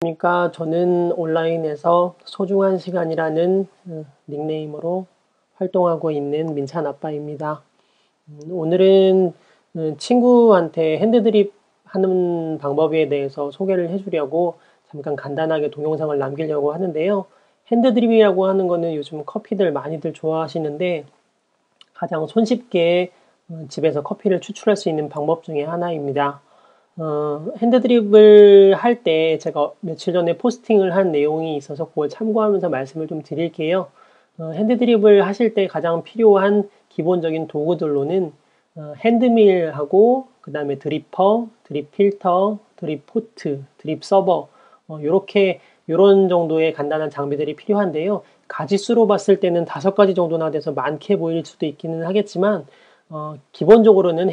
그러니까 저는 온라인에서 소중한 시간이라는 닉네임으로 활동하고 있는 민찬 아빠입니다. 오늘은 친구한테 핸드드립 하는 방법에 대해서 소개를 해주려고 잠깐 간단하게 동영상을 남기려고 하는데요. 핸드드립이라고 하는 거는 요즘 커피들 많이들 좋아하시는데 가장 손쉽게 집에서 커피를 추출할 수 있는 방법 중에 하나입니다. 핸드드립을 할 때 제가 며칠 전에 포스팅을 한 내용이 있어서 그걸 참고하면서 말씀을 좀 드릴게요. 핸드드립을 하실 때 가장 필요한 기본적인 도구들로는 핸드밀하고 그 다음에 드리퍼, 드립 필터, 드립 포트, 드립 서버 요런 정도의 간단한 장비들이 필요한데요. 가지수로 봤을 때는 5가지 정도나 돼서 많게 보일 수도 있기는 하겠지만 기본적으로는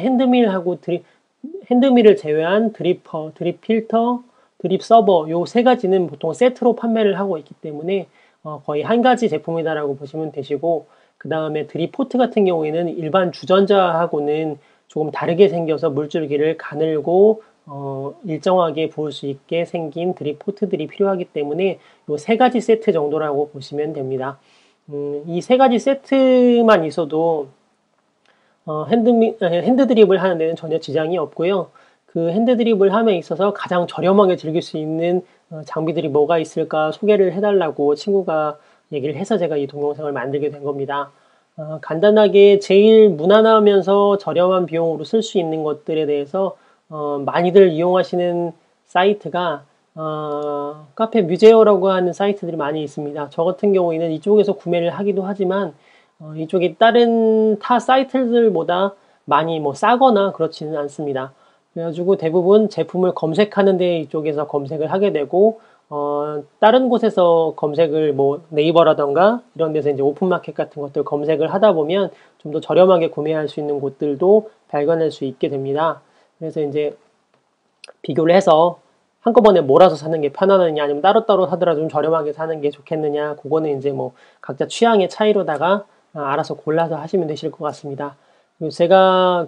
핸드밀을 제외한 드리퍼, 드립 필터, 드립 서버 요 3가지는 보통 세트로 판매를 하고 있기 때문에 거의 한 가지 제품이다라고 보시면 되시고, 그 다음에 드립 포트 같은 경우에는 일반 주전자하고는 조금 다르게 생겨서 물줄기를 가늘고 일정하게 부을 수 있게 생긴 드립 포트들이 필요하기 때문에 요 3가지 세트 정도라고 보시면 됩니다. 이 3가지 세트만 있어도 핸드드립을 하는 데는 전혀 지장이 없고요. 그 핸드드립을 함에 있어서 가장 저렴하게 즐길 수 있는 장비들이 뭐가 있을까 소개를 해달라고 친구가 얘기를 해서 제가 이 동영상을 만들게 된 겁니다. 간단하게 제일 무난하면서 저렴한 비용으로 쓸 수 있는 것들에 대해서 많이들 이용하시는 사이트가 카페 뮤제어라고 하는 사이트들이 많이 있습니다. 저 같은 경우에는 이쪽에서 구매를 하기도 하지만 이쪽이 다른 타 사이트들보다 많이 싸거나 그렇지는 않습니다. 그래가지고 대부분 제품을 검색하는데 이쪽에서 검색을 하게 되고, 다른 곳에서 검색을 네이버라던가 이런 데서 이제 오픈마켓 같은 것들 검색을 하다 보면 좀 더 저렴하게 구매할 수 있는 곳들도 발견할 수 있게 됩니다. 그래서 이제 비교를 해서 한꺼번에 몰아서 사는 게 편하느냐 아니면 따로따로 사더라도 좀 저렴하게 사는 게 좋겠느냐, 그거는 이제 각자 취향의 차이로다가 알아서 골라서 하시면 되실 것 같습니다. 그리고 제가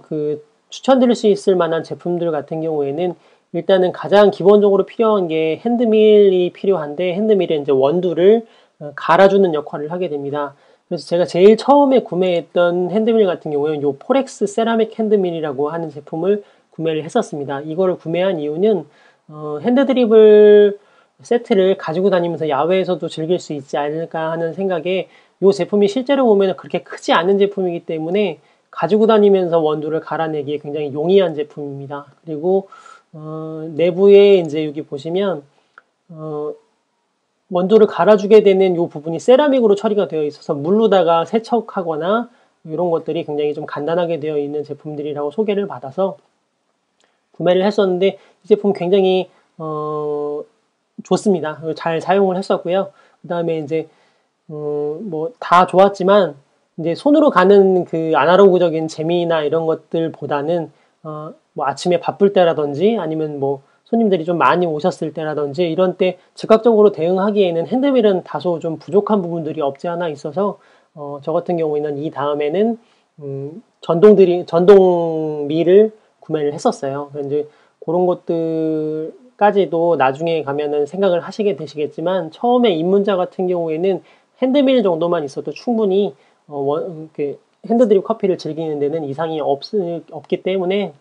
추천드릴 수 있을 만한 제품들 같은 경우에는 일단은 가장 기본적으로 필요한 게 핸드밀이 필요한데, 핸드밀에 이제 원두를 갈아주는 역할을 하게 됩니다. 그래서 제가 제일 처음에 구매했던 핸드밀 같은 경우에는 요 포렉스 세라믹 핸드밀이라고 하는 제품을 구매를 했었습니다. 이거를 구매한 이유는 핸드드립을 세트를 가지고 다니면서 야외에서도 즐길 수 있지 않을까 하는 생각에, 이 제품이 실제로 보면 그렇게 크지 않은 제품이기 때문에 가지고 다니면서 원두를 갈아내기에 굉장히 용이한 제품입니다. 그리고 내부에 이제 여기 보시면 원두를 갈아주게 되는 이 부분이 세라믹으로 처리가 되어 있어서 물로다가 세척하거나 이런 것들이 굉장히 좀 간단하게 되어 있는 제품들이라고 소개를 받아서 구매를 했었는데, 이 제품 굉장히 좋습니다. 잘 사용을 했었고요. 그 다음에 이제 다 좋았지만 이제 손으로 가는 그 아날로그적인 재미나 이런 것들보다는 아침에 바쁠 때라든지 아니면 손님들이 좀 많이 오셨을 때라든지 이런 때 즉각적으로 대응하기에는 핸드밀은 다소 좀 부족한 부분들이 없지 않아 있어서 저 같은 경우에는 이 다음에는 전동 밀을 구매를 했었어요. 이제 그런 것들까지도 나중에 가면은 생각을 하시게 되시겠지만, 처음에 입문자 같은 경우에는 핸드밀 정도만 있어도 충분히 핸드드립 커피를 즐기는 데는 이상이 없기 때문에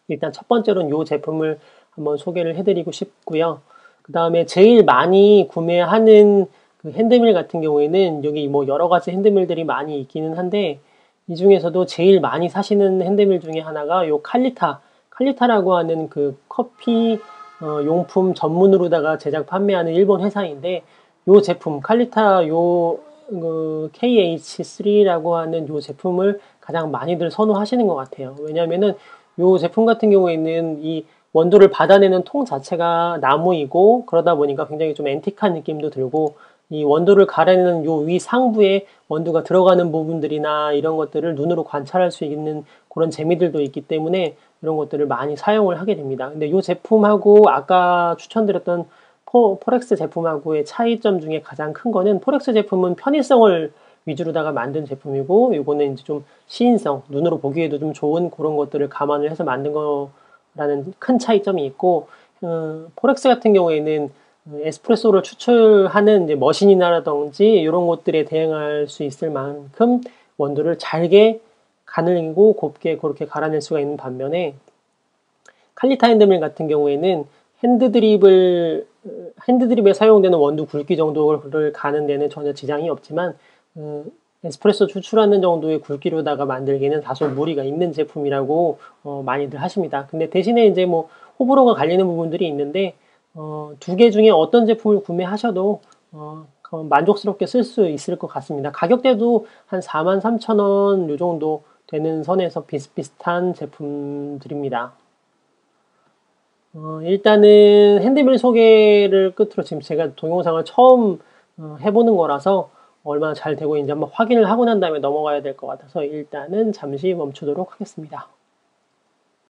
일단 첫 번째로는 이 제품을 한번 소개를 해드리고 싶고요. 그 다음에 제일 많이 구매하는 그 핸드밀 같은 경우에는 여기 여러 가지 핸드밀들이 많이 있기는 한데, 이 중에서도 제일 많이 사시는 핸드밀 중에 하나가 요 칼리타라고 하는 그 커피 용품 전문으로다가 제작 판매하는 일본 회사인데, 요 제품 칼리타 KH3라고 하는 요 제품을 가장 많이들 선호하시는 것 같아요. 왜냐면은 요 제품 같은 경우에는 이 원두를 받아내는 통 자체가 나무이고, 그러다 보니까 굉장히 좀 앤틱한 느낌도 들고, 이 원두를 갈아내는 요 위 상부에 원두가 들어가는 부분들이나 이런 것들을 눈으로 관찰할 수 있는 그런 재미들도 있기 때문에 이런 것들을 많이 사용을 하게 됩니다. 근데 이 제품하고 아까 추천드렸던 포렉스 제품하고의 차이점 중에 가장 큰 거는, 포렉스 제품은 편의성을 위주로다가 만든 제품이고, 이거는 이제 좀 시인성, 눈으로 보기에도 좀 좋은 그런 것들을 감안을 해서 만든 거라는 큰 차이점이 있고, 포렉스 같은 경우에는 에스프레소를 추출하는 이제 머신이라든지 이런 것들에 대응할 수 있을 만큼 원두를 잘게 가늘고 곱게 그렇게 갈아낼 수가 있는 반면에 칼리타 핸드밀 같은 경우에는 핸드드립에 사용되는 원두 굵기 정도를 가는 데는 전혀 지장이 없지만 에스프레소 추출하는 정도의 굵기로다가 만들기는 다소 무리가 있는 제품이라고 많이들 하십니다. 근데 대신에 이제 뭐 호불호가 갈리는 부분들이 있는데 두 개 중에 어떤 제품을 구매하셔도 만족스럽게 쓸 수 있을 것 같습니다. 가격대도 한 43,000원 요 정도 되는 선에서 비슷비슷한 제품들입니다. 일단은 핸드밀 소개를 끝으로 지금 제가 동영상을 처음 해보는 거라서 얼마나 잘 되고 있는지 한번 확인을 하고 난 다음에 넘어가야 될 것 같아서 일단은 잠시 멈추도록 하겠습니다.